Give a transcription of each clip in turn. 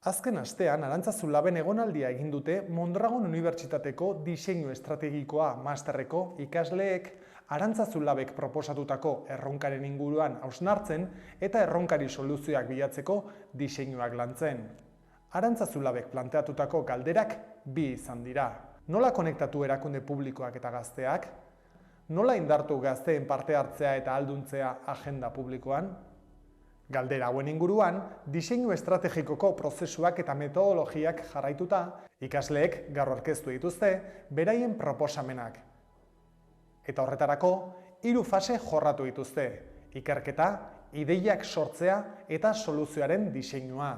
Azken astean, Arantzazulaben egonaldia egin dute Mondragon Unibertsitateko diseinu estrategikoa masterreko ikasleek Arantzazulabek proposatutako erronkaren inguruan hausnartzen eta erronkari soluzioak bilatzeko diseinuak lantzen. Arantzazulabek planteatutako galderak bi izan dira. Nola konektatu erakunde publikoak eta gazteak? Nola indartu gazteen parte hartzea eta ahalduntzea agenda publikoan? Galdera hauen inguruan, diseinu estrategikoko prozesuak eta metodologiak jarraituta, ikasleek gaur aurkeztu dituzte beraien proposamenak. Eta horretarako, 3 fase jorratu dituzte: ikerketa, ideiak sortzea eta soluzioaren diseinua.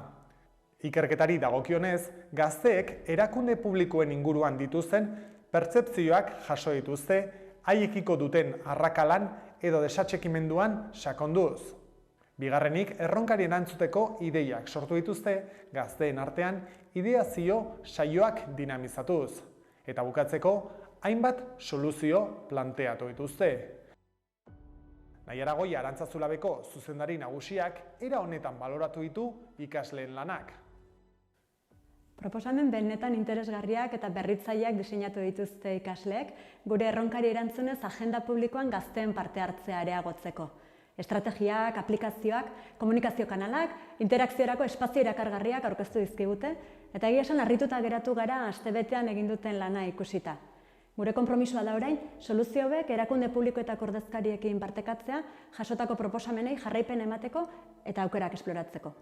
Ikerketari dagokionez, gazteek erakunde publikoen inguruan dituzten pertzepzioak jaso dituzte, haiekiko duten arrakalan edo desatxikimenduan sakonduz. Bigarrenik, erronkari erantzuteko ideiak sortu dituzte, gazteen artean ideazio saioak dinamizatuz. Eta bukatzeko, hainbat soluzio planteatu dituzte. Naiara Goia Arantzazulabeko zuzendari nagusiak era honetan baloratu ditu ikasleen lanak. Proposamen benetan interesgarriak eta berritzaileak diseinatu dituzte ikasleek, gure erronkari erantzunez agenda publikoan gazteen parte hartzea areagotzeko. Estrategiak, aplikazioak, komunikazio kanalak, interakziorako espazio erakargarriak aurkeztu dizkigute, eta egia esan harrituta geratu gara astebetean egin duten lana ikusita. Gure konpromisoa da orain, soluzio hauek erakunde publikoetako ordezkariekin partekatzea, jasotako proposamenei jarraipen emateko eta aukerak esploratzeko.